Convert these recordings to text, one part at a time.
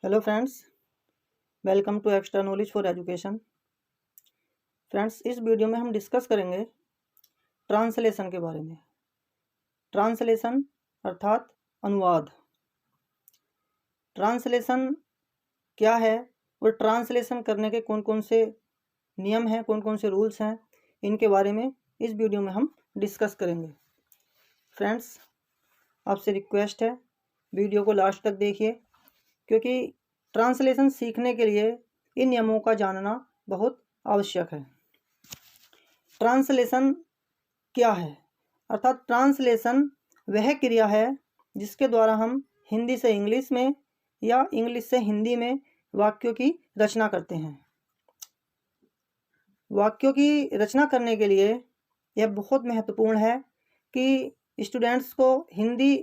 Hello friends, welcome to extra knowledge for education. Friends, इस video में हम discuss करेंगे ट्रांसलेशन के बारे में। ट्रांसलेशन अर्थात अनुवाद। ट्रांसलेशन क्या है और ट्रांसलेशन करने के कौन कौन से नियम हैं, कौन कौन से रूल्स हैं, इनके बारे में इस वीडियो में हम डिस्कस करेंगे। फ्रेंड्स, आपसे रिक्वेस्ट है वीडियो को लास्ट तक देखिए, क्योंकि ट्रांसलेशन सीखने के लिए इन नियमों का जानना बहुत आवश्यक है। ट्रांसलेशन क्या है? अर्थात ट्रांसलेशन वह क्रिया है जिसके द्वारा हम हिंदी से इंग्लिश में या इंग्लिश से हिंदी में वाक्यों की रचना करते हैं। वाक्यों की रचना करने के लिए यह बहुत महत्वपूर्ण है कि स्टूडेंट्स को हिंदी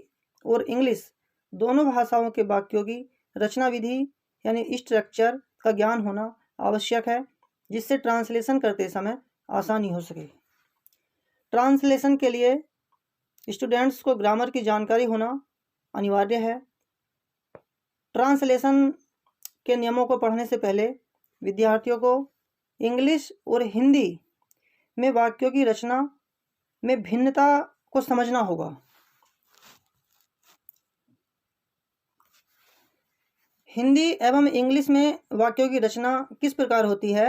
और इंग्लिश दोनों भाषाओं के वाक्यों की रचना विधि यानी स्ट्रक्चर का ज्ञान होना आवश्यक है, जिससे ट्रांसलेशन करते समय आसानी हो सके। ट्रांसलेशन के लिए स्टूडेंट्स को ग्रामर की जानकारी होना अनिवार्य है। ट्रांसलेशन के नियमों को पढ़ने से पहले विद्यार्थियों को इंग्लिश और हिंदी में वाक्यों की रचना में भिन्नता को समझना होगा। हिंदी एवं इंग्लिश में वाक्यों की रचना किस प्रकार होती है?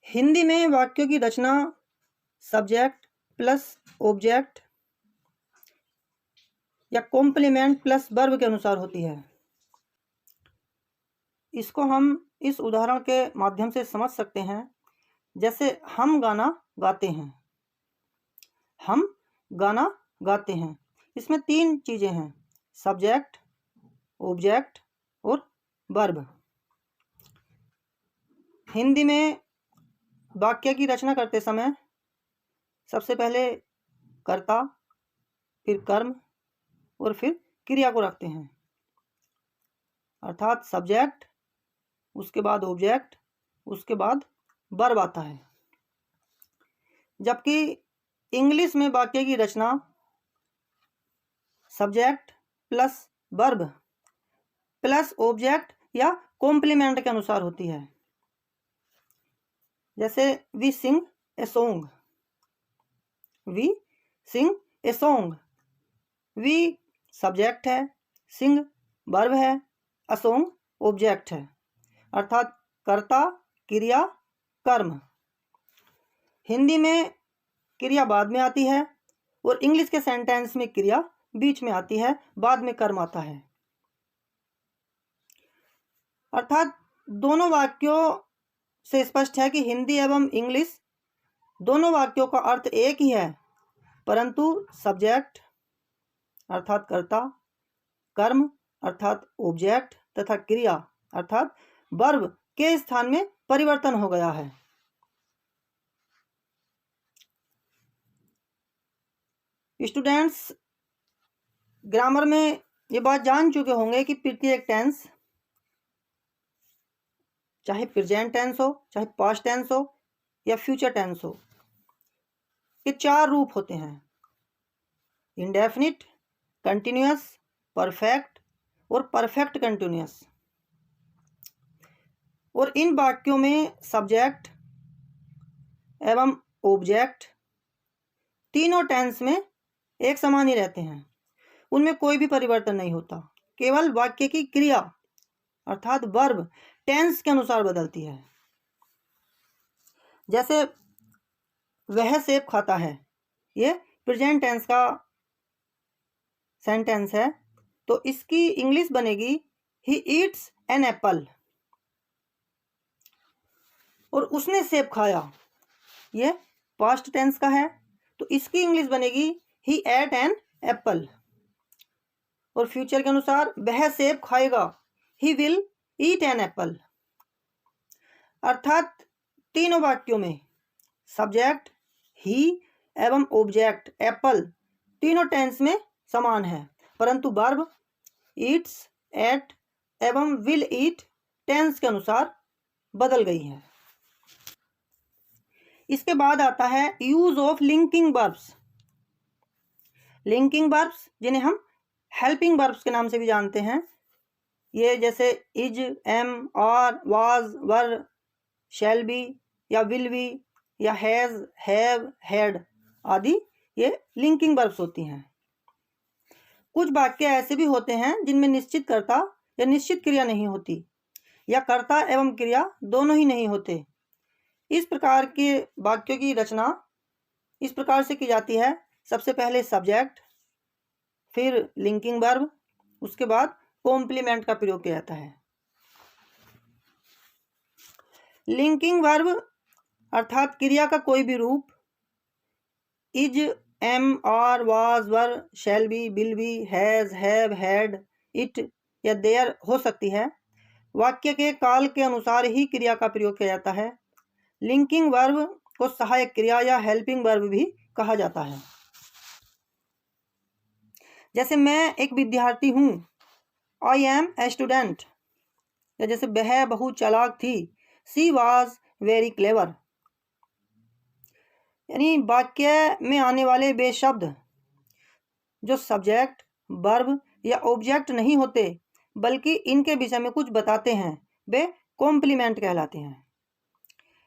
हिंदी में वाक्यों की रचना सब्जेक्ट प्लस ऑब्जेक्ट या कॉम्प्लीमेंट प्लस वर्ब के अनुसार होती है। इसको हम इस उदाहरण के माध्यम से समझ सकते हैं। जैसे हम गाना गाते हैं, हम गाना गाते हैं, इसमें तीन चीज़ें हैं: सब्जेक्ट, ऑब्जेक्ट और वर्ब। हिंदी में वाक्य की रचना करते समय सबसे पहले कर्ता, फिर कर्म और फिर क्रिया को रखते हैं। अर्थात सब्जेक्ट, उसके बाद ऑब्जेक्ट, उसके बाद वर्ब आता है। जबकि इंग्लिश में वाक्य की रचना subject plus verb plus object या कॉम्प्लीमेंट के अनुसार होती है। जैसे we sing a song, we sing a song, we subject है, सिंग वर्ब है, अ सॉन्ग ऑब्जेक्ट है। अर्थात कर्ता, क्रिया, कर्म। हिंदी में क्रिया बाद में आती है और इंग्लिश के सेंटेंस में क्रिया बीच में आती है, बाद में कर्म आता है। अर्थात दोनों वाक्यों से स्पष्ट है कि हिंदी एवं इंग्लिश दोनों वाक्यों का अर्थ एक ही है, परंतु सब्जेक्ट अर्थात कर्ता, कर्म अर्थात ऑब्जेक्ट तथा क्रिया अर्थात वर्ब के स्थान में परिवर्तन हो गया है। स्टूडेंट्स ग्रामर में ये बात जान चुके होंगे कि प्रत्येक टेंस, चाहे प्रेजेंट टेंस हो, चाहे पास्ट टेंस हो या फ्यूचर टेंस हो, के चार रूप होते हैं: इंडेफिनिट, कंटिन्यूअस, परफेक्ट और परफेक्ट कंटिन्यूअस। और इन वाक्यों में सब्जेक्ट एवं ऑब्जेक्ट तीनों टेंस में एक समान ही रहते हैं, उनमें कोई भी परिवर्तन नहीं होता। केवल वाक्य की क्रिया अर्थात वर्ब टेंस के अनुसार बदलती है। जैसे वह सेब खाता है, ये प्रेजेंट टेंस का सेंटेंस है, तो इसकी इंग्लिश बनेगी ही ईट्स एन एप्पल। और उसने सेब खाया, ये पास्ट टेंस का है, तो इसकी इंग्लिश बनेगी ही एट एन एप्पल। और फ्यूचर के अनुसार वह सेब खाएगा, he will eat an apple. अर्थात तीनों वाक्यों में सब्जेक्ट ही एवं ऑब्जेक्ट एप्पल तीनों टेंस में समान है, परंतु वर्ब ईट्स, एट एवं विल ईट टेंस के अनुसार बदल गई है। इसके बाद आता है use of linking verbs. Linking verbs जिन्हें हम हेल्पिंग वर्ब्स के नाम से भी जानते हैं। ये जैसे is, am, are, was, were, shall be या विल बी या हैज, हैव, हैड आदि ये लिंकिंग वर्ब्स होती हैं। कुछ वाक्य ऐसे भी होते हैं जिनमें निश्चित कर्ता या निश्चित क्रिया नहीं होती या कर्ता एवं क्रिया दोनों ही नहीं होते। इस प्रकार के वाक्यों की रचना इस प्रकार से की जाती है। सबसे पहले सब्जेक्ट, फिर लिंकिंग वर्ब, उसके बाद कॉम्प्लीमेंट का प्रयोग किया जाता है। लिंकिंग वर्ब अर्थात क्रिया का कोई भी रूप is, am, are, was, were, shall be, will be, has, have, had, it या देयर हो सकती है। वाक्य के काल के अनुसार ही क्रिया का प्रयोग किया जाता है। लिंकिंग वर्ब को सहायक क्रिया या हेल्पिंग वर्ब भी कहा जाता है। जैसे मैं एक विद्यार्थी हूँ, आई एम ए स्टूडेंट, या जैसे वह बहुत चालाक थी, सी वॉज वेरी क्लेवर। यानी वाक्य में आने वाले वे शब्द जो सब्जेक्ट, वर्ब या ऑब्जेक्ट नहीं होते बल्कि इनके विषय में कुछ बताते हैं, वे कॉम्प्लीमेंट कहलाते हैं।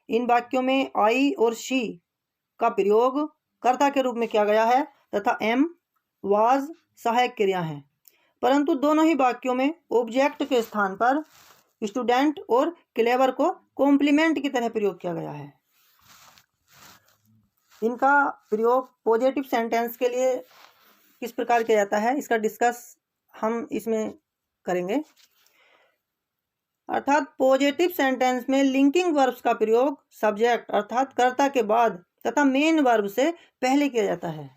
इन वाक्यों में आई और शी का प्रयोग कर्ता के रूप में किया गया है तथा एम, वाज सहायक क्रिया हैं, परंतु दोनों ही वाक्यों में ऑब्जेक्ट के स्थान पर स्टूडेंट और क्लेवर को कॉम्प्लीमेंट की तरह प्रयोग किया गया है। इनका प्रयोग पॉजिटिव सेंटेंस के लिए किस प्रकार किया जाता है, इसका डिस्कस हम इसमें करेंगे। अर्थात पॉजिटिव सेंटेंस में लिंकिंग वर्ब्स का प्रयोग सब्जेक्ट अर्थात कर्ता के बाद तथा मेन वर्ब से पहले किया जाता है।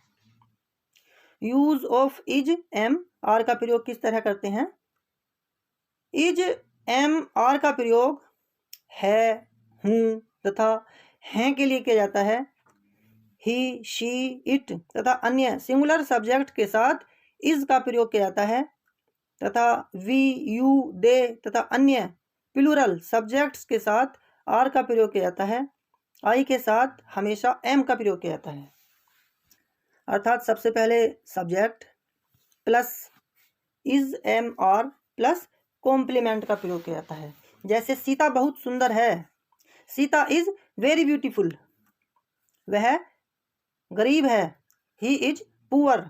Use of is, am, are का प्रयोग किस तरह करते हैं? इज, एम, आर का प्रयोग है, हूँ तथा हैं के लिए किया जाता है। ही, शी, इट तथा अन्य सिंगुलर सब्जेक्ट के साथ इज का प्रयोग किया जाता है तथा वी, यू, दे तथा अन्य प्लूरल सब्जेक्ट्स के साथ आर का प्रयोग किया जाता है। आई के साथ हमेशा एम का प्रयोग किया जाता है। अर्थात सबसे पहले subject plus is, am, are plus complement का प्रयोग किया जाता है। जैसे सीता बहुत सुंदर है, सीता इज वेरी ब्यूटीफुल। वह गरीब है, ही इज पुअर।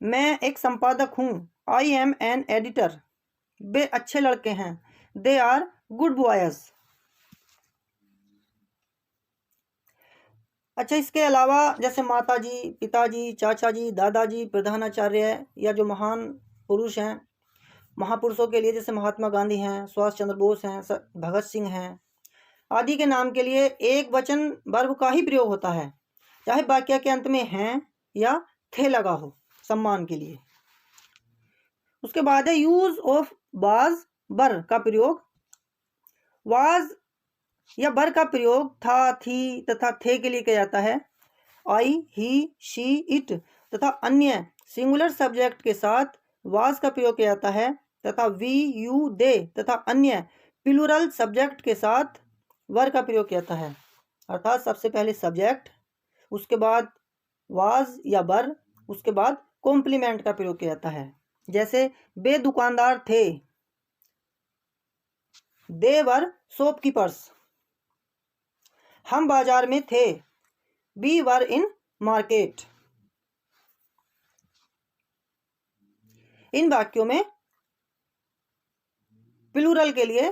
मैं एक संपादक हूँ, आई एम एन एडिटर। वे अच्छे लड़के हैं, दे आर गुड बॉयज। अच्छा, इसके अलावा जैसे माताजी, पिताजी, चाचा जी, दादाजी, प्रधानाचार्य या जो महान पुरुष हैं, महापुरुषों के लिए जैसे महात्मा गांधी हैं, सुभाष चंद्र बोस हैं, भगत सिंह हैं आदि के नाम के लिए एक वचन वर्ब का ही प्रयोग होता है, चाहे वाक्य के अंत में हैं या थे लगा हो सम्मान के लिए। उसके बाद है यूज ऑफ वाज, वर का प्रयोग। वाज या वर का प्रयोग था, थी तथा थे के लिए किया जाता है। आई, ही, शी, इट तथा अन्य सिंगुलर सब्जेक्ट के साथ वाज का प्रयोग किया जाता है तथा वी, यू, दे तथा अन्य प्लूरल सब्जेक्ट के साथ वर का प्रयोग किया जाता है। अर्थात सबसे पहले सब्जेक्ट, उसके बाद वाज या वर, उसके बाद कॉम्प्लीमेंट का प्रयोग किया जाता है। जैसे वे दुकानदार थे, दे वर शॉपकीपर्स। हम बाजार में थे, वी वर इन मार्केट। इन वाक्यों में प्लूरल के लिए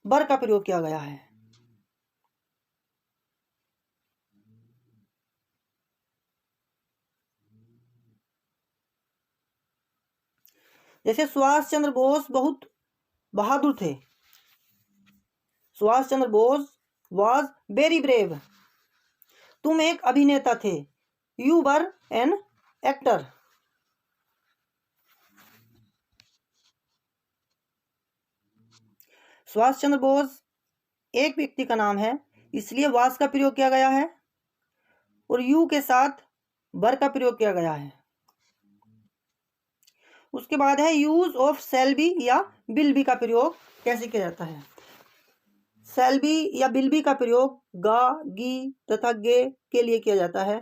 वर का प्रयोग किया गया है। जैसे सुभाष चंद्र बोस बहुत बहादुर थे, Subhash Chandra Bose was very brave. तुम एक अभिनेता थे, you were an actor. Subhash Chandra Bose एक व्यक्ति का नाम है, इसलिए वाज का प्रयोग किया गया है और यू के साथ वर का प्रयोग किया गया है। उसके बाद है यूज ऑफ शैल बी या विल बी का प्रयोग कैसे किया जाता है। शैल बी या विल बी का प्रयोग गा, गी तथा गे के लिए किया जाता है।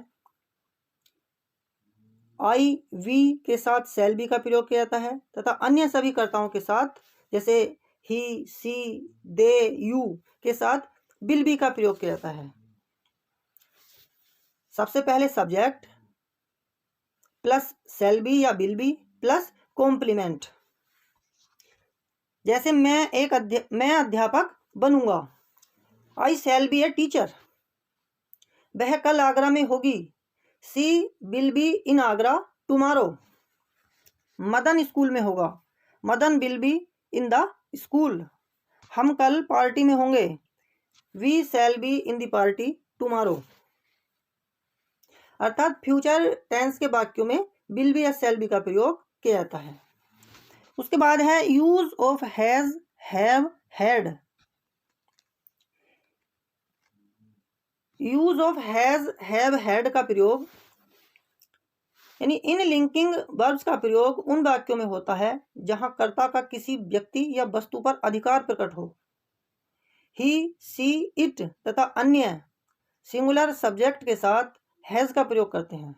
आई वी के साथ शैल बी का प्रयोग किया जाता है तथा अन्य सभी कर्ताओं के साथ जैसे ही, सी, दे, यू के साथ विल बी का प्रयोग किया जाता है। सबसे पहले सब्जेक्ट प्लस शैल बी या विल बी प्लस कॉम्प्लीमेंट। जैसे मैं अध्यापक बनूंगा, आई शैल बी ए टीचर। वह कल आगरा में होगी, she will be in Agra tomorrow. Madan school में होगा, Madan will be in the school. हम कल पार्टी में होंगे, we shall be in the party tomorrow. अर्थात फ्यूचर टेंस के वाक्यों में विल बी या शैल बी का प्रयोग किया जाता है। उसके बाद है use of has, have, had. Use of has, have, had का प्रयोग यानी इन लिंकिंग वर्ब्स का प्रयोग उन वाक्यों में होता है जहां कर्ता का किसी व्यक्ति या वस्तु पर अधिकार प्रकट हो। ही, सी, इट तथा अन्य सिंगुलर सब्जेक्ट के साथ हैज का प्रयोग करते हैं।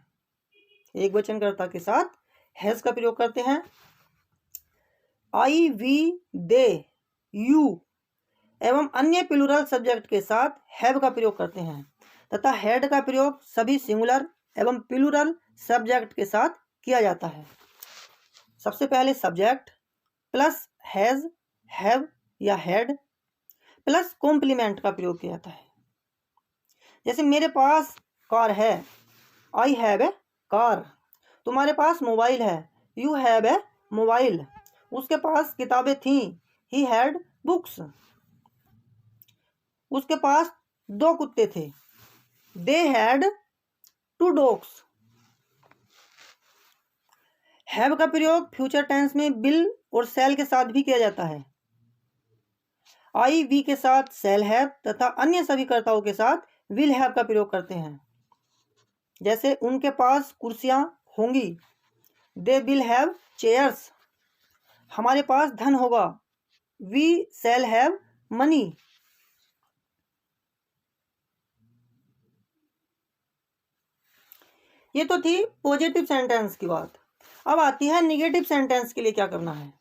एक वचन कर्ता के साथ हैज का प्रयोग करते हैं। आई, वी, दे, यू एवं अन्य प्लूरल सब्जेक्ट के साथ हैव का प्रयोग करते हैं तथा हैड का प्रयोग सभी सिंगुलर एवं प्लूरल सब्जेक्ट के साथ किया जाता है। सबसे पहले सब्जेक्ट प्लस हैज, हैव या हैड प्लस कॉम्प्लीमेंट का प्रयोग किया जाता है। जैसे मेरे पास कार है, आई हैव ए कार। तुम्हारे पास मोबाइल है, यू हैव ए मोबाइल। उसके पास किताबें थीं, ही हैड बुक्स। उसके पास 2 कुत्ते थे, दे हैड 2 डॉग्स। हैव का प्रयोग फ्यूचर टेंस में विल और शैल के साथ भी किया जाता है। आई वी के साथ शैल हैव तथा अन्य सभी कर्ताओं के साथ विल हैव का प्रयोग करते हैं। जैसे उनके पास कुर्सियां होंगी, दे विल हैव चेयर्स। हमारे पास धन होगा, वी शैल हैव मनी। ये तो थी पॉजिटिव सेंटेंस की बात। अब आती है निगेटिव सेंटेंस के लिए क्या करना है।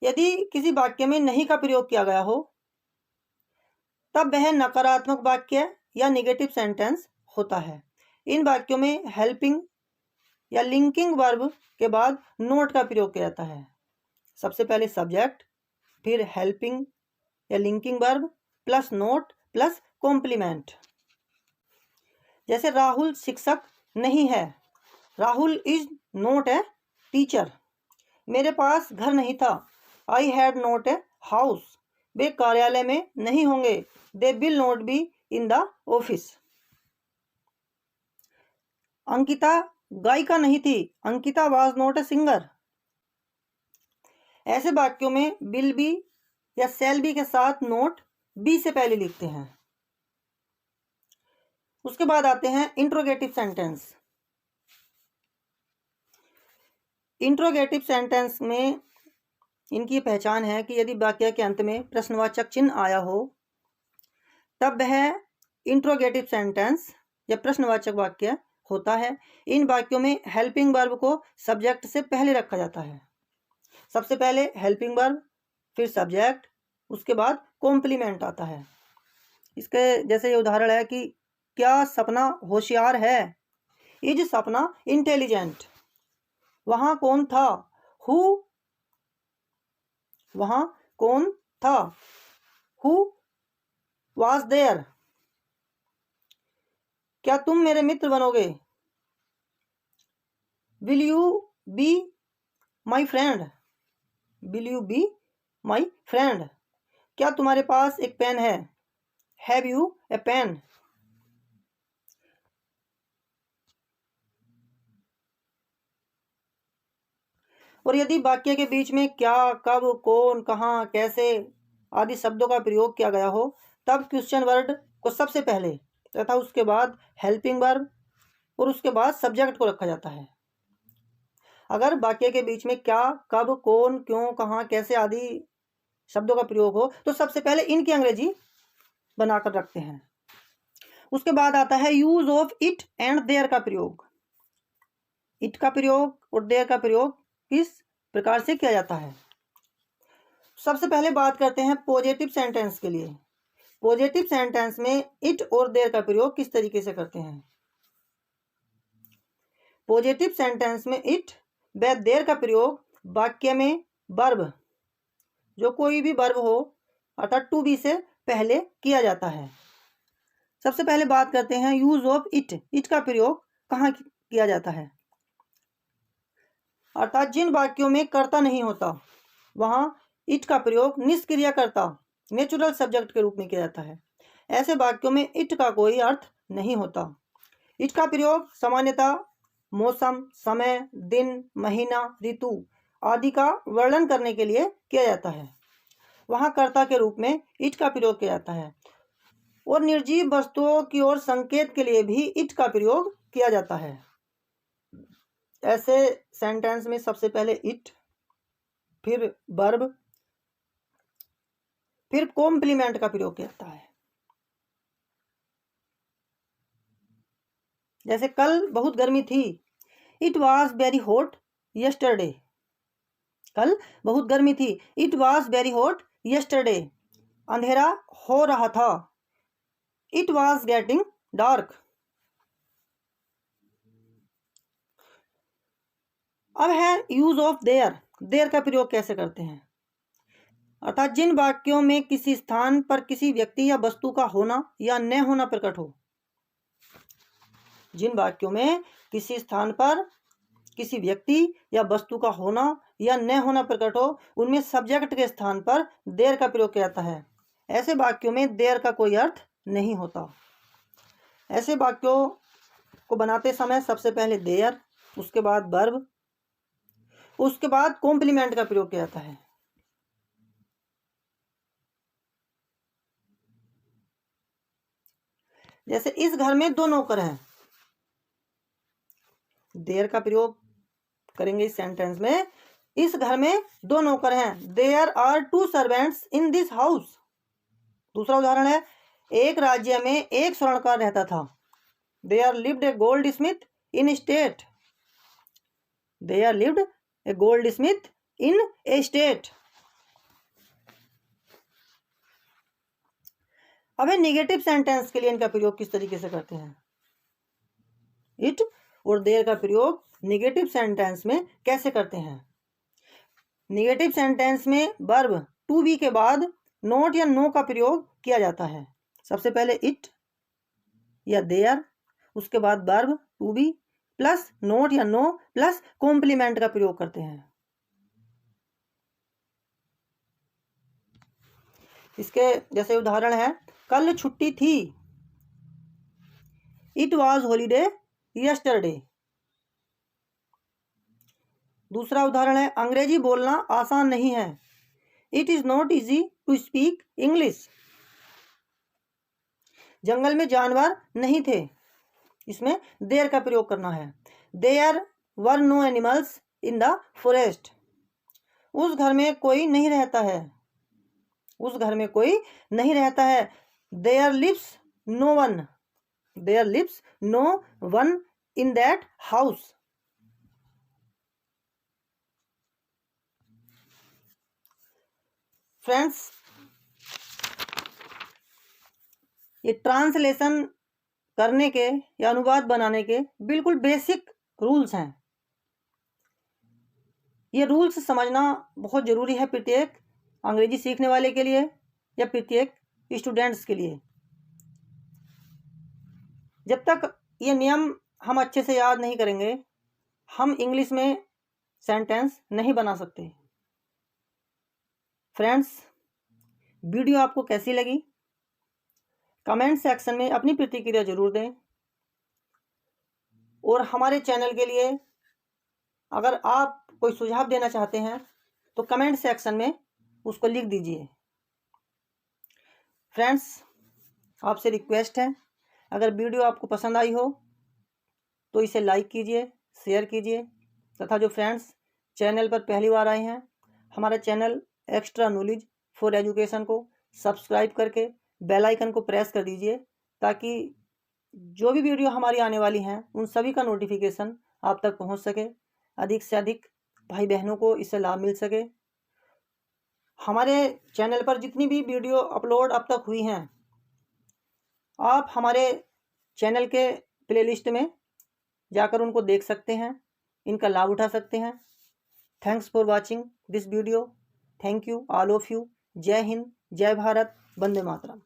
यदि किसी वाक्य में नहीं का प्रयोग किया गया हो तब वह नकारात्मक वाक्य या निगेटिव सेंटेंस होता है। इन वाक्यों में हेल्पिंग या लिंकिंग वर्ब के बाद नोट का प्रयोग किया जाता है। सबसे पहले सब्जेक्ट, फिर हेल्पिंग या linking verb plus not plus complement. जैसे राहुल शिक्षक नहीं है, Rahul is not a teacher. मेरे पास घर नहीं था, I had not a house. वे कार्यालय में नहीं होंगे, they will not be in the office. Ankita गायिका नहीं थी, Ankita was not a singer. ऐसे वाक्यों में विल बी या शैल बी के साथ नोट बी से पहले लिखते हैं। उसके बाद आते हैं इंट्रोगेटिव सेंटेंस। इंट्रोगेटिव सेंटेंस में इनकी पहचान है कि यदि वाक्य के अंत में प्रश्नवाचक चिन्ह आया हो तब वह इंट्रोगेटिव सेंटेंस या प्रश्नवाचक वाक्य होता है। इन वाक्यों में हेल्पिंग वर्ब को सब्जेक्ट से पहले रखा जाता है। सबसे पहले हेल्पिंग वर्ब, फिर सब्जेक्ट, उसके बाद कॉम्प्लीमेंट आता है। इसके जैसे ये उदाहरण है कि क्या सपना होशियार है, इज सपना इंटेलिजेंट। वहां कौन था, हु वहां कौन था, हु वाज देयर। क्या तुम मेरे मित्र बनोगे, will you be my friend, will you be my friend. क्या तुम्हारे पास एक पेन है, हैव यू ए पेन। और यदि वाक्य के बीच में क्या, कब, कौन, कहाँ, कैसे आदि शब्दों का प्रयोग किया गया हो तब क्वेश्चन वर्ड को सबसे पहले तथा उसके बाद हेल्पिंग वर्ब और उसके बाद सब्जेक्ट को रखा जाता है। अगर वाक्य के बीच में क्या, कब, कौन, क्यों, कहाँ, कैसे आदि शब्दों का प्रयोग हो तो सबसे पहले इनकी अंग्रेजी बनाकर रखते हैं। उसके बाद आता है use of it and there का प्रयोग। इट का प्रयोग और देयर का प्रयोग किस प्रकार से किया जाता है। सबसे पहले बात करते हैं पॉजिटिव सेंटेंस के लिए। पॉजिटिव सेंटेंस में इट और देयर का प्रयोग किस तरीके से करते हैं। पॉजिटिव सेंटेंस में इट व देयर का प्रयोग वाक्य में वर्ब, जो कोई भी वर्ब हो अर्थात टू बी से पहले किया जाता है। सबसे पहले बात करते हैं यूज ऑफ इट। इट का प्रयोग कहाँ किया जाता है, अर्थात जिन वाक्यों में कर्ता नहीं होता वहां इट का प्रयोग निष्क्रियकर्ता नेचुरल सब्जेक्ट के रूप में किया जाता है। ऐसे वाक्यों में इट का कोई अर्थ नहीं होता। इट का प्रयोग सामान्यतः मौसम, समय, दिन, महीना, ऋतु आदि का वर्णन करने के लिए किया जाता है। वहां कर्ता के रूप में इट का प्रयोग किया जाता है और निर्जीव वस्तुओं की ओर संकेत के लिए भी इट का प्रयोग किया जाता है। ऐसे सेंटेंस में सबसे पहले इट, फिर वर्ब, फिर कॉम्प्लीमेंट का प्रयोग किया जाता है। जैसे कल बहुत गर्मी थी, it was very hot yesterday. कल बहुत गर्मी थी, it was very hot yesterday. अंधेरा हो रहा था, इट वॉज गेटिंग डार्क। अब है यूज ऑफ देयर। देयर का प्रयोग कैसे करते हैं, अर्थात जिन वाक्यों में किसी स्थान पर किसी व्यक्ति या वस्तु का होना या न होना प्रकट हो। जिन वाक्यों में किसी स्थान पर किसी व्यक्ति या वस्तु का होना या न होना प्रकट हो, उनमें सब्जेक्ट के स्थान पर देयर का प्रयोग किया जाता है। ऐसे वाक्यों में देयर का कोई अर्थ नहीं होता। ऐसे वाक्यों को बनाते समय सबसे पहले देयर, उसके बाद वर्ब, उसके बाद कॉम्प्लीमेंट का प्रयोग किया जाता है। जैसे इस घर में 2 नौकर हैं, देयर का प्रयोग करेंगे इस सेंटेंस में। इस घर में 2 नौकर हैं, there are 2 servants in this house. दूसरा उदाहरण है, एक राज्य में एक स्वर्णकार रहता था, there lived a goldsmith in state. There lived a goldsmith in a state. अब नेगेटिव सेंटेंस के लिए इनका प्रयोग किस तरीके से करते हैं। इट और देयर का प्रयोग नेगेटिव सेंटेंस में कैसे करते हैं। नेगेटिव सेंटेंस में वर्ब टू बी के बाद नॉट या नो का प्रयोग किया जाता है। सबसे पहले इट या देयर, उसके बाद verb to be plus not या नो प्लस कॉम्प्लीमेंट का प्रयोग करते हैं। इसके जैसे उदाहरण है, कल छुट्टी थी, इट वॉज हॉलीडे यस्टरडे। दूसरा उदाहरण है, अंग्रेजी बोलना आसान नहीं है, it is not easy to speak English. जंगल में जानवर नहीं थे, इसमें देयर का प्रयोग करना है। There were no animals in the forest. उस घर में कोई नहीं रहता है, उस घर में कोई नहीं रहता है। There lives no one, there lives no one in that house. Friends, ये ट्रांसलेशन करने के या अनुवाद बनाने के बिल्कुल बेसिक रूल्स हैं। ये रूल्स समझना बहुत ज़रूरी है प्रत्येक अंग्रेजी सीखने वाले के लिए या प्रत्येक स्टूडेंट्स के लिए। जब तक ये नियम हम अच्छे से याद नहीं करेंगे, हम इंग्लिश में सेंटेंस नहीं बना सकते। फ्रेंड्स, वीडियो आपको कैसी लगी कमेंट सेक्शन में अपनी प्रतिक्रिया जरूर दें। और हमारे चैनल के लिए अगर आप कोई सुझाव देना चाहते हैं तो कमेंट सेक्शन में उसको लिख दीजिए। फ्रेंड्स, आपसे रिक्वेस्ट है, अगर वीडियो आपको पसंद आई हो तो इसे लाइक कीजिए, शेयर कीजिए तथा जो फ्रेंड्स चैनल पर पहली बार आए हैं, हमारा channel extra knowledge for education को सब्सक्राइब करके बेल आइकन को प्रेस कर दीजिए ताकि जो भी वीडियो हमारी आने वाली हैं उन सभी का नोटिफिकेशन आप तक पहुंच सके, अधिक से अधिक भाई बहनों को इससे लाभ मिल सके। हमारे चैनल पर जितनी भी वीडियो अपलोड अब तक हुई हैं, आप हमारे चैनल के प्लेलिस्ट में जाकर उनको देख सकते हैं, इनका लाभ उठा सकते हैं। Thanks for watching this video. Thank you all of you. जय हिंद, जय भारत, वंदे मातरम।